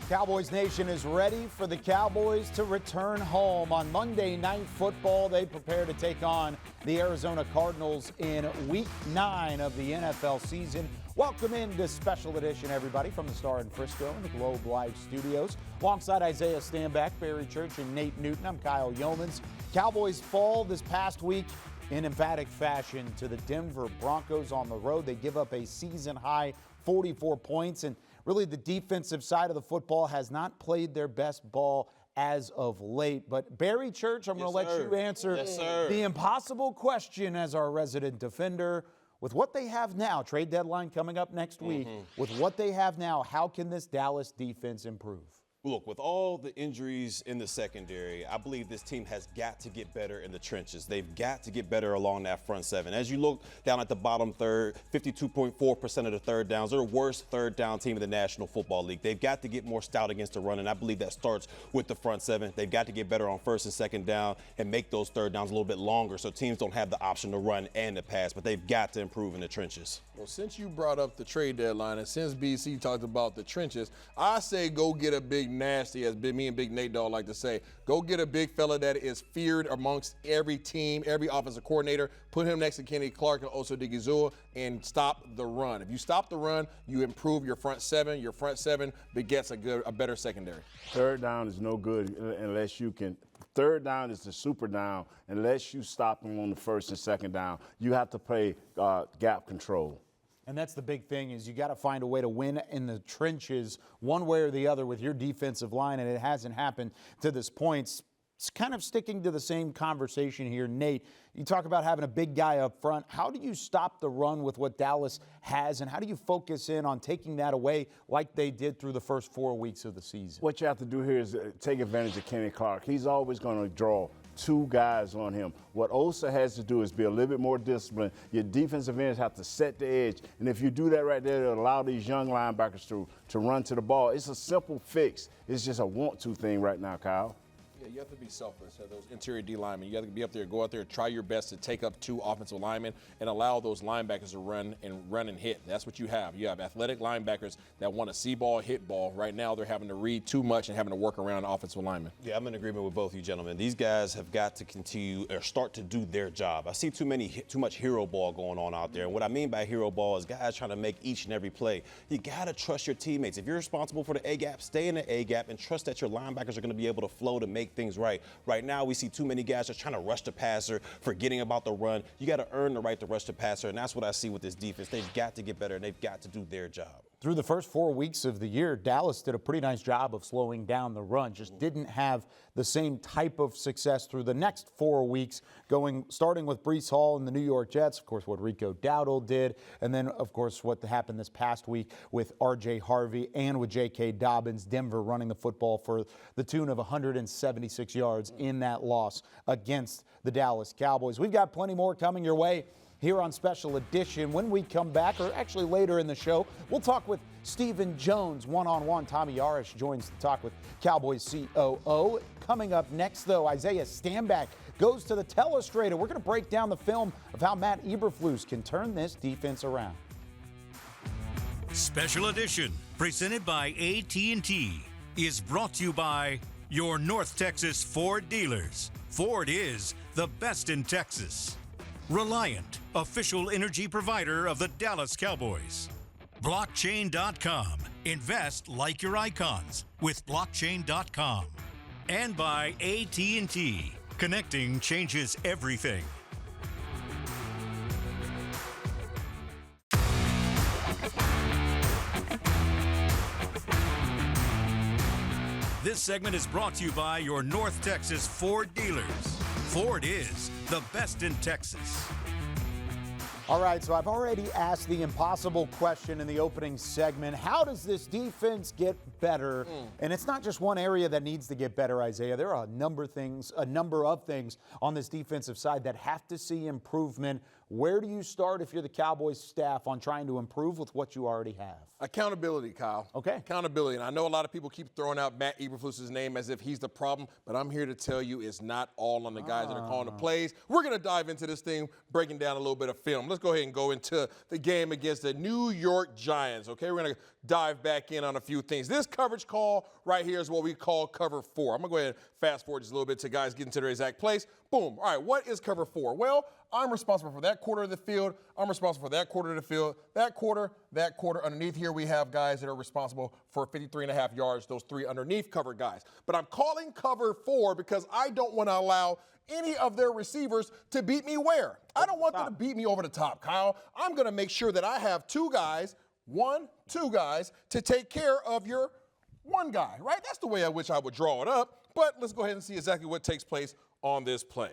Cowboys Nation is ready for the Cowboys to return home. On Monday Night Football, they prepare to take on the Arizona Cardinals in Week 9 of the NFL season. Welcome into Special Edition, everybody, from the Star in Frisco and the Globe Live Studios. Alongside Isaiah Stanback, Barry Church, and Nate Newton, I'm Kyle Youmans. Cowboys fall this past week in emphatic fashion to the Denver Broncos on the road. They give up a season-high 44 points, and really the defensive side of the football has not played their best ball as of late. But Barry Church, I'm going to let you answer the impossible question as our resident defender. With what they have now, trade deadline coming up next week, with what they have now, how can this Dallas defense improve? Look, with all the injuries in the secondary, I believe this team has got to get better in the trenches. They've got to get better along that front seven. As you look down at the bottom third, 52.4% of the third downs. They're the worst third down team in the National Football League. They've got to get more stout against the run, and I believe that starts with the front seven. They've got to get better on first and second down and make those third downs a little bit longer so teams don't have the option to run and to pass, but they've got to improve in the trenches. Well, since you brought up the trade deadline and since BC talked about the trenches, I say go get a big nasty, as me and Big Nate Dogg like to say. Go get a big fella that is feared amongst every team, every offensive coordinator. Put him next to Kenny Clark and Osa Digizua and stop the run. If you stop the run, you improve your front seven. Your front seven begets a better secondary. Third down is no good unless you can. Third down is the super down unless you stop them on the first and second down. You have to play gap control. And that's the big thing, is you got to find a way to win in the trenches one way or the other with your defensive line, and it hasn't happened to this point. It's kind of sticking to the same conversation here. Nate, you talk about having a big guy up front. How do you stop the run with what Dallas has, and how do you focus in on taking that away like they did through the first 4 weeks of the season? What you have to do here is take advantage of Kenny Clark. He's always going to draw two guys on him. What Osa has to do is be a little bit more disciplined. Your defensive ends have to set the edge. And if you do that right there, it'll allow these young linebackers to run to the ball. It's a simple fix. It's just a want-to thing right now, Kyle. Yeah, you have to be selfless. Those interior D linemen, you got to be up there, go out there, try your best to take up two offensive linemen and allow those linebackers to run and hit. That's what you have. You have athletic linebackers that want to see ball, hit ball. Right now, they're having to read too much and having to work around offensive linemen. Yeah, I'm in agreement with both you gentlemen. These guys have got to continue or start to do their job. I see too much hero ball going on out there. And what I mean by hero ball is guys trying to make each and every play. You got to trust your teammates. If you're responsible for the A gap, stay in the A gap and trust that your linebackers are going to be able to flow to make things right. Right now, we see too many guys just trying to rush the passer, forgetting about the run. You got to earn the right to rush the passer, and that's what I see with this defense. They've got to get better, and they've got to do their job. Through the first 4 weeks of the year, Dallas did a pretty nice job of slowing down the run. Just didn't have the same type of success through the next 4 weeks, starting with Breece Hall and the New York Jets, of course, what Rico Dowdle did, and then, of course, what happened this past week with R.J. Harvey and with J.K. Dobbins. Denver running the football for the tune of 176 yards in that loss against the Dallas Cowboys. We've got plenty more coming your way here on Special Edition. When we come back, or actually later in the show, we'll talk with Stephen Jones one-on-one. Tommy Yarish joins to talk with Cowboys COO. Coming up next, though, Isaiah Stanback goes to the telestrator. We're going to break down the film of how Matt Eberflus can turn this defense around. Special Edition, presented by AT&T, is brought to you by your North Texas Ford dealers. Ford is the best in Texas. Reliant, official energy provider of the Dallas Cowboys. Blockchain.com. Invest like your icons with Blockchain.com. And by AT&T. Connecting changes everything. This segment is brought to you by your North Texas Ford dealers. Ford is the best in Texas. All right, so I've already asked the impossible question in the opening segment. How does this defense get better? And it's not just one area that needs to get better, Isaiah. There are a number of things on this defensive side that have to see improvement Where do you start if you're the Cowboys staff on trying to improve with what you already have? Accountability, Kyle. Okay. Accountability. And I know a lot of people keep throwing out Matt Eberflus's name as if he's the problem, but I'm here to tell you it's not all on the guys that are calling the plays. We're going to dive into this thing, breaking down a little bit of film. Let's go ahead and go into the game against the New York Giants, okay? We're going to dive back in on a few things. This coverage call right here is what we call cover 4. I'm going to go ahead and fast forward just a little bit to guys get into their exact place. Boom. All right, what is cover 4? Well, I'm responsible for that quarter of the field. I'm responsible for that quarter of the field, that quarter. Underneath here, we have guys that are responsible for 53.5 yards, those 3 underneath cover guys. But I'm calling cover 4 because I don't want to allow any of their receivers to beat me where? I don't want them to beat me over the top, Kyle. I'm going to make sure that I have 2 guys, 2 guys, to take care of your 1 guy, right? That's the way I wish I would draw it up. But let's go ahead and see exactly what takes place on this play.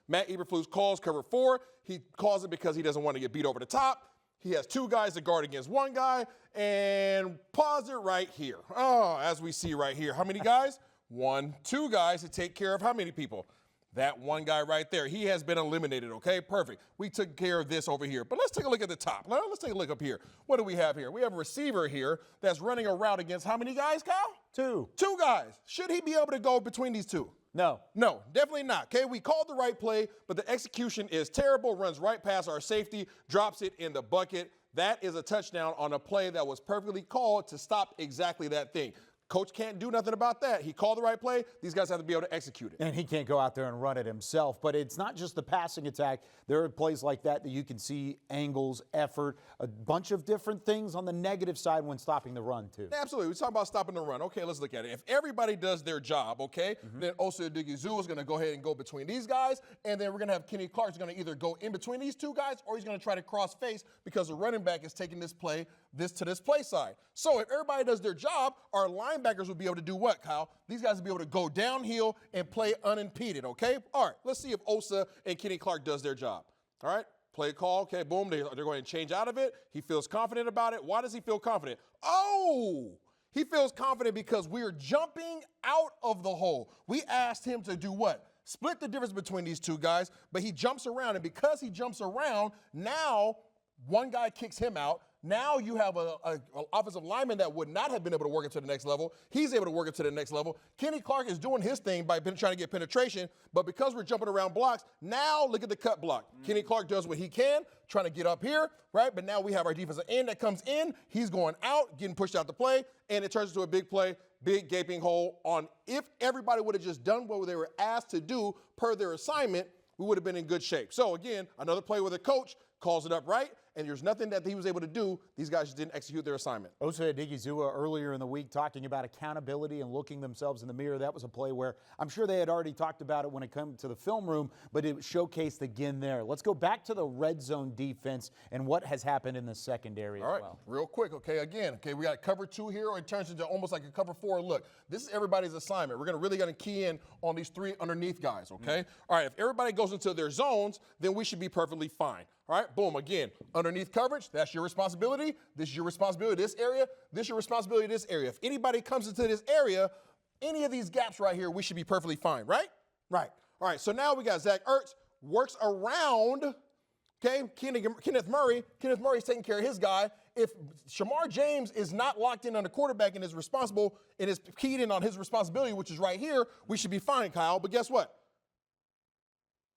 Matt Eberflus calls cover 4. He calls it because he doesn't want to get beat over the top. He has 2 guys to guard against 1 guy. And pause it right here. Oh, as we see right here. How many guys? 2 guys to take care of how many people? That 1 guy right there. He has been eliminated, okay? Perfect. We took care of this over here. But let's take a look at the top. Let's take a look up here. What do we have here? We have a receiver here that's running a route against how many guys, Kyle? 2. 2 guys. Should he be able to go between these 2? No. No, definitely not. Okay, we called the right play, but the execution is terrible. Runs right past our safety, drops it in the bucket. That is a touchdown on a play that was perfectly called to stop exactly that thing. Coach can't do nothing about that. He called the right play. These guys have to be able to execute it. And he can't go out there and run it himself. But it's not just the passing attack. There are plays like that you can see angles, effort, a bunch of different things on the negative side when stopping the run, too. Absolutely. We're talking about stopping the run. Okay, let's look at it. If everybody does their job, okay, then Osa Odighizuwa is going to go ahead and go between these guys. And then we're going to have Kenny Clark's going to either go in between these 2 guys or he's going to try to cross face because the running back is taking this play to this play side. So if everybody does their job, our linebackers will be able to do what, Kyle? These guys will be able to go downhill and play unimpeded, okay? All right, let's see if Osa and Kenny Clark does their job. All right, play call, okay, boom, they're going to change out of it. He feels confident about it. Why does he feel confident? Oh, he feels confident because we're jumping out of the hole. We asked him to do what? Split the difference between these 2 guys, but he jumps around, and because he jumps around, now 1 guy kicks him out. Now you have an offensive lineman that would not have been able to work it to the next level. He's able to work it to the next level. Kenny Clark is doing his thing by trying to get penetration, but because we're jumping around blocks, now look at the cut block. Kenny Clark does what he can, trying to get up here, right? But now we have our defensive end that comes in. He's going out, getting pushed out the play, and it turns into a big play, big gaping hole on if everybody would have just done what they were asked to do per their assignment, we would have been in good shape. So again, another play where the coach calls it up right, and there's nothing that he was able to do. These guys just didn't execute their assignment. Osa Odighizuwa earlier in the week talking about accountability and looking themselves in the mirror. That was a play where I'm sure they had already talked about it when it came to the film room, but it was showcased again there. Let's go back to the red zone defense and what has happened in the secondary as well. All right, real quick, okay, we got cover 2 here, or it turns into almost like a cover 4 look. This is everybody's assignment. We're really going to key in on these 3 underneath guys, okay? All right, if everybody goes into their zones, then we should be perfectly fine. All right, boom, again, underneath coverage, that's your responsibility. This is your responsibility, this area. This is your responsibility, this area. If anybody comes into this area, any of these gaps right here, we should be perfectly fine, right? Right. All right, so now we got Zach Ertz, works around, okay, Kenneth Murray. Kenneth Murray's taking care of his guy. If Shamar James is not locked in on the quarterback and is responsible and is keyed in on his responsibility, which is right here, we should be fine, Kyle. But guess what?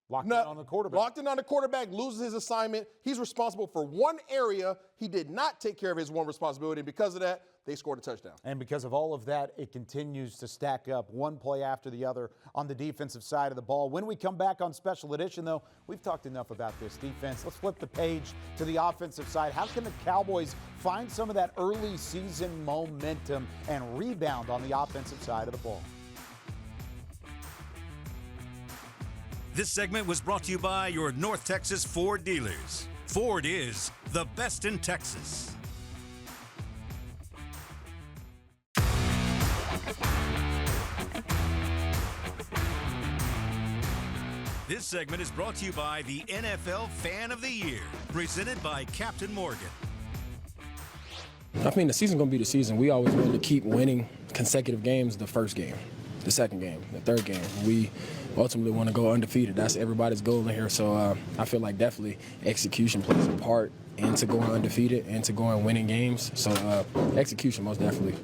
Locked in on the quarterback. Locked in on the quarterback, loses his assignment. He's responsible for 1 area. He did not take care of his 1 responsibility. And because of that, they scored a touchdown. And because of all of that, it continues to stack up 1 play after the other on the defensive side of the ball. When we come back on Special Edition, though, we've talked enough about this defense. Let's flip the page to the offensive side. How can the Cowboys find some of that early season momentum and rebound on the offensive side of the ball? This segment was brought to you by your North Texas Ford dealers. Ford is the best in Texas. This segment is brought to you by the NFL Fan of the Year, presented by Captain Morgan. I mean, the season's going to be the season. We always want to keep winning consecutive games the first game. the second game, the third game. We ultimately want to go undefeated. That's everybody's goal in here. So I feel like definitely execution plays a part into going undefeated and to going winning games. So execution most definitely.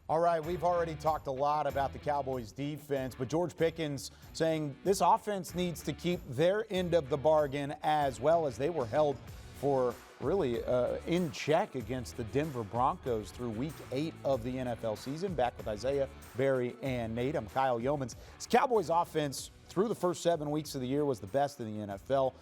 All right, we've already talked a lot about the Cowboys' defense, but George Pickens saying this offense needs to keep their end of the bargain as well, as they were held for really in check against the Denver Broncos through Week 8 of the NFL season. Back with Isaiah, Barry, and Nate. I'm Kyle Youmans. This Cowboys offense through the first 7 weeks of the year was the best in the NFL,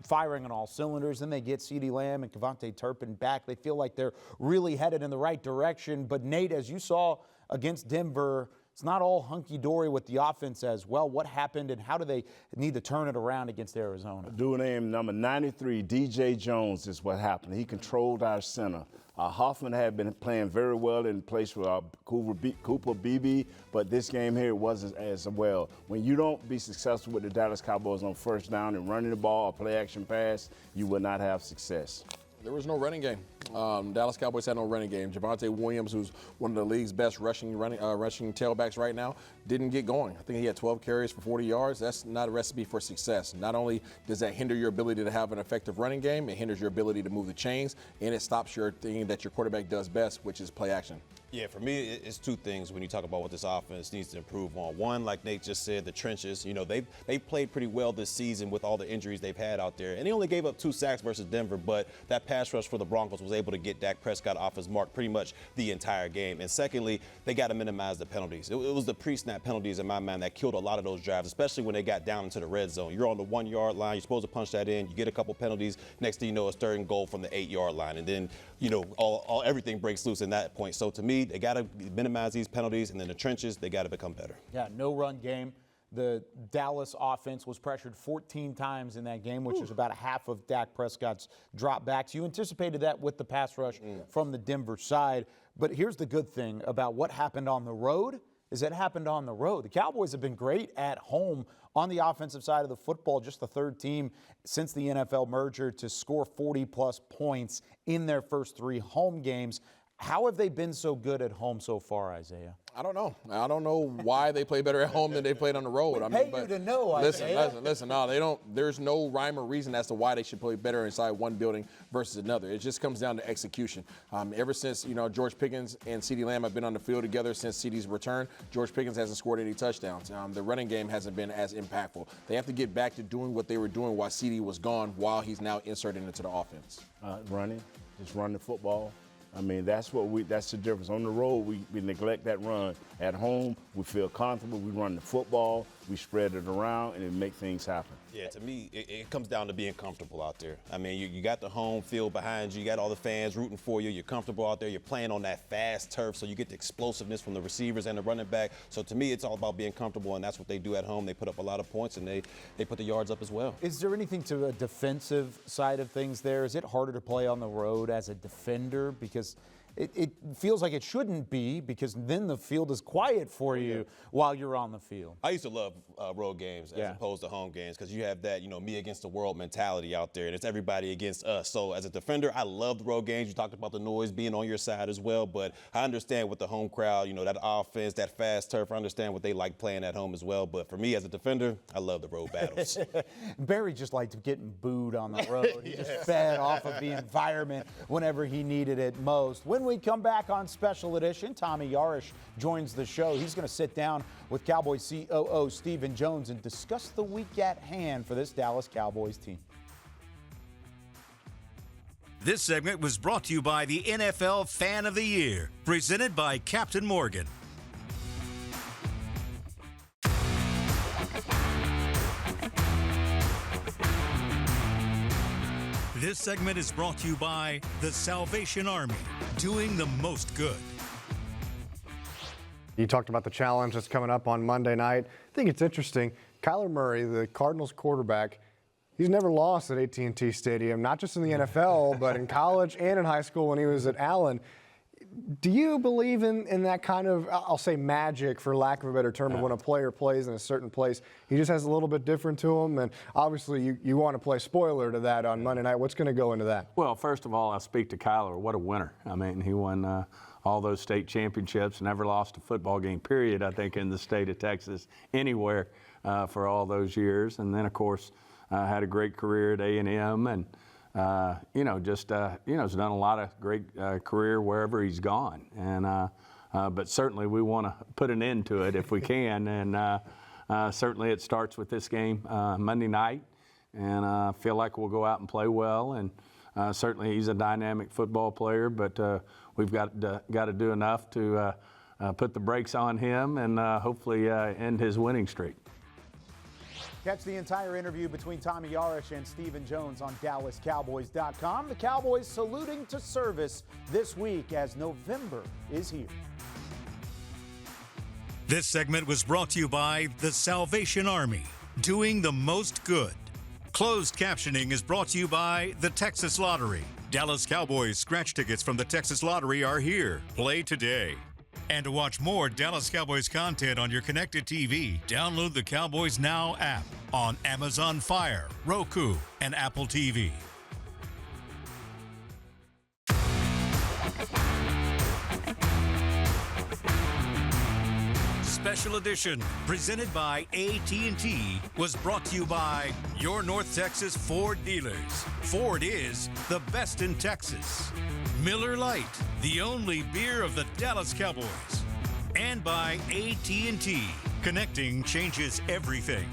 firing on all cylinders. Then they get CeeDee Lamb and Kevontae Turpin back. They feel like they're really headed in the right direction. But, Nate, as you saw against Denver, it's not all hunky-dory with the offense as well. What happened, and how do they need to turn it around against Arizona? Dude named number 93, DJ Jones, is what happened. He controlled our center. Hoffman had been playing very well in place with Cooper Beebe, but this game here wasn't as well. When you don't be successful with the Dallas Cowboys on first down and running the ball or play-action pass, you will not have success. There was no running game. Dallas Cowboys had no running game. Javonte Williams, who's one of the league's best rushing tailbacks right now, didn't get going. I think he had 12 carries for 40 yards. That's not a recipe for success. Not only does that hinder your ability to have an effective running game, it hinders your ability to move the chains, and it stops your thing that your quarterback does best, which is play action. Yeah, for me, it's two things when you talk about what this offense needs to improve on. One, like Nate just said, the trenches. You know, they've played pretty well this season with all the injuries they've had out there. And they only gave up 2 sacks versus Denver, but that pass rush for the Broncos was able to get Dak Prescott off his mark pretty much the entire game. And secondly, they got to minimize the penalties. It was the pre-snap penalties, in my mind, that killed a lot of those drives, especially when they got down into the red zone. You're on the 1-yard line. You're supposed to punch that in. You get a couple penalties. Next thing you know, it's 3rd and goal from the 8-yard line. And then, you know, everything breaks loose in that point. So to me, they got to minimize these penalties, and then the trenches, they got to become better. Yeah, no run game. The Dallas offense was pressured 14 times in that game, which is about a half of Dak Prescott's dropbacks. You anticipated that with the pass rush from the Denver side. But here's the good thing about what happened on the road is it happened on the road. The Cowboys have been great at home on the offensive side of the football, just the 3rd team since the NFL merger to score 40-plus points in their first 3 home games. How have they been so good at home so far, Isaiah? I don't know. I don't know why they play better at home than they played on the road. You to know, Isaiah. Listen. No, they don't. There's no rhyme or reason as to why they should play better inside one building versus another. It just comes down to execution. Ever since George Pickens and CeeDee Lamb have been on the field together since CeeDee's return, George Pickens hasn't scored any touchdowns. The running game hasn't been as impactful. They have to get back to doing what they were doing while CeeDee was gone, while he's now inserted into the offense. Just run the football. I mean, that's the difference. On the road, we neglect that run. At home, we feel comfortable. We run the football, we spread it around, and it make things happen. Yeah, to me, it comes down to being comfortable out there. I mean, you got the home field behind you. You got all the fans rooting for you. You're comfortable out there. You're playing on that fast turf, so you get the explosiveness from the receivers and the running back. So to me, it's all about being comfortable, and that's what they do at home. They put up a lot of points, and they put the yards up as well. Is there anything to a defensive side of things there? Is it harder to play on the road as a defender? Because it feels like it shouldn't be, because then the field is quiet for you while you're on the field. I used to love road games as opposed to home games, because you have that, me against the world mentality out there, and it's everybody against us. So as a defender, I love the road games. You talked about the noise being on your side as well, but I understand with the home crowd, that offense, that fast turf, I understand what they like playing at home as well. But for me as a defender, I love the road battles. Barry just liked getting booed on the road. He just fed off of the environment whenever he needed it most. When we come back on Special Edition, Tommy Yarish joins the show. He's going to sit down with Cowboys COO Stephen Jones and discuss the week at hand for this Dallas Cowboys team. This segment was brought to you by the NFL Fan of the Year, presented by Captain Morgan. This segment is brought to you by the Salvation Army, doing the most good. You talked about the challenge that's coming up on Monday night. I think it's interesting. Kyler Murray, the Cardinals quarterback, he's never lost at AT&T Stadium, not just in the NFL, but in college and in high school when he was at Allen. Do you believe in that kind of, I'll say magic for lack of a better term, of when a player plays in a certain place, he just has a little bit different to him? And obviously you want to play spoiler to that on Monday night. What's going to go into that? Well, first of all, I speak to Kyler. What a winner. I mean, he won all those state championships, never lost a football game, period, I think, in the state of Texas anywhere for all those years. And then, of course, had a great career at A&M and, has done a lot of great career wherever he's gone. And but certainly we want to put an end to it if we can. And certainly it starts with this game Monday night. And I feel like we'll go out and play well. And certainly he's a dynamic football player, but we've got to do enough to put the brakes on him and hopefully end his winning streak. Catch the entire interview between Tommy Yarish and Stephen Jones on DallasCowboys.com. The Cowboys saluting to service this week as November is here. This segment was brought to you by the Salvation Army, doing the most good. Closed captioning is brought to you by the Texas Lottery. Dallas Cowboys scratch tickets from the Texas Lottery are here. Play today. And to watch more Dallas Cowboys content on your connected TV, download the Cowboys Now app on Amazon Fire, Roku, and Apple TV. Special edition presented by AT&T was brought to you by your North Texas Ford dealers. Ford is the best in Texas. Miller Lite, the only beer of the Dallas Cowboys. And by AT&T, connecting changes everything.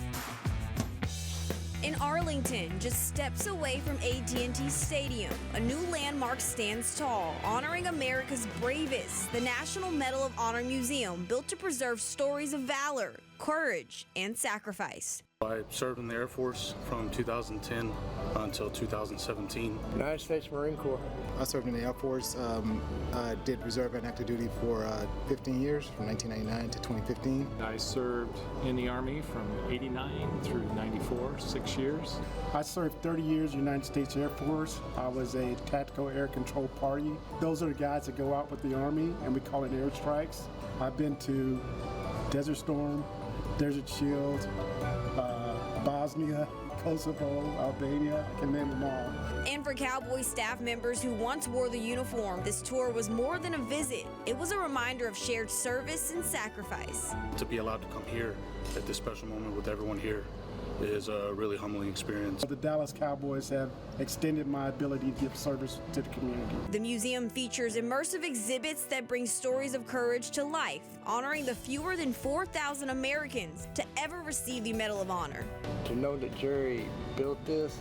In Arlington, just steps away from AT&T Stadium, a new landmark stands tall, honoring America's bravest, the National Medal of Honor Museum, built to preserve stories of valor, courage, and sacrifice. I served in the Air Force from 2010 until 2017. United States Marine Corps. I served in the Air Force. I did reserve and active duty for 15 years, from 1999 to 2015. I served in the Army from 89 through 94, 6 years. I served 30 years in the United States Air Force. I was a tactical air control party. Those are the guys that go out with the Army, and we call it airstrikes. I've been to Desert Storm, Desert Shield, Bosnia, Kosovo, Albania, I can name them all. And for Cowboys staff members who once wore the uniform, this tour was more than a visit. It was a reminder of shared service and sacrifice. To be allowed to come here at this special moment with everyone here is a really humbling experience. The Dallas Cowboys have extended my ability to give service to the community. The museum features immersive exhibits that bring stories of courage to life, honoring the fewer than 4,000 Americans to ever receive the Medal of Honor. To know that Jerry built this,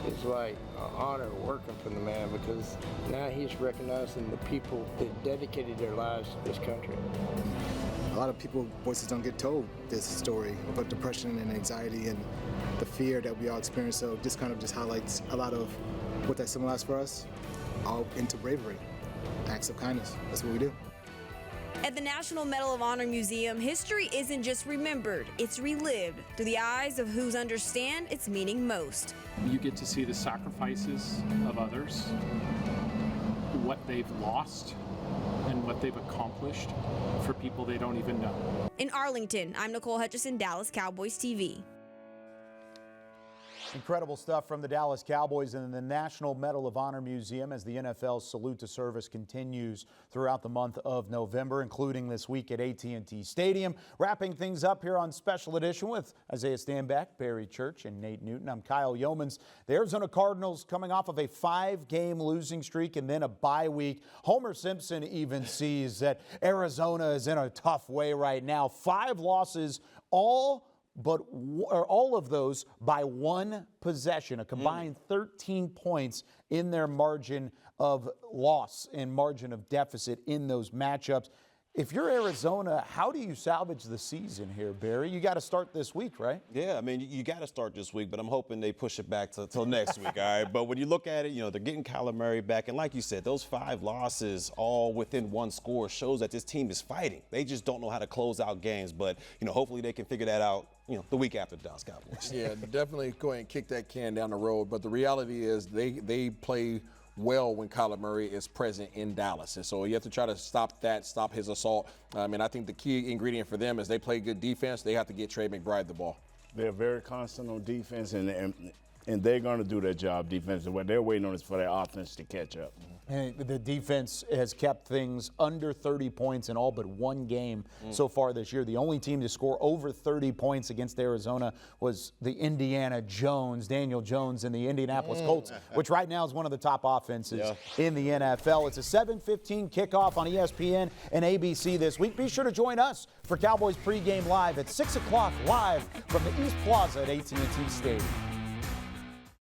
it's like an honor working for the man, because now he's recognizing the people that dedicated their lives to this country. A lot of people, voices don't get told this story about depression and anxiety and the fear that we all experience. So this kind of just highlights a lot of what that symbolizes for us, all into bravery, acts of kindness. That's what we do. At the National Medal of Honor Museum, history isn't just remembered, it's relived through the eyes of whose understand its meaning most. You get to see the sacrifices of others, what they've lost, and what they've accomplished for people they don't even know. In Arlington, I'm Nicole Hutchison, Dallas Cowboys TV. Incredible stuff from the Dallas Cowboys and the National Medal of Honor Museum as the NFL's Salute to Service continues throughout the month of November, including this week at AT&T Stadium. Wrapping things up here on Special Edition with Isaiah Stanback, Barry Church, and Nate Newton. I'm Kyle Youmans. The Arizona Cardinals coming off of a 5-game losing streak and then a bye week. Homer Simpson even sees that Arizona is in a tough way right now. 5 losses, all of those by 1 possession, a combined 13 points in their margin of loss and margin of deficit in those matchups. If you're Arizona, how do you salvage the season here, Barry? You got to start this week, right? Yeah, I mean, you got to start this week, but I'm hoping they push it back till next week, all right? But when you look at it, they're getting Kyler Murray back. And like you said, those 5 losses all within 1 score shows that this team is fighting. They just don't know how to close out games. But, hopefully they can figure that out, the week after the Dallas Cowboys. Yeah, definitely go ahead and kick that can down the road. But the reality is they play well when Kyler Murray is present in Dallas. And so you have to try to stop his assault. I think the key ingredient for them is they play good defense. They have to get Trey McBride the ball. They're very constant on defense, and they're going to do their job defensively. What they're waiting on is for their offense to catch up. And the defense has kept things under 30 points in all but one game so far this year. The only team to score over 30 points against Arizona was the Daniel Jones and the Indianapolis Colts, which right now is one of the top offenses in the NFL. It's a 7:15 kickoff on ESPN and ABC this week. Be sure to join us for Cowboys pregame live at 6 o'clock live from the East Plaza at AT&T Stadium.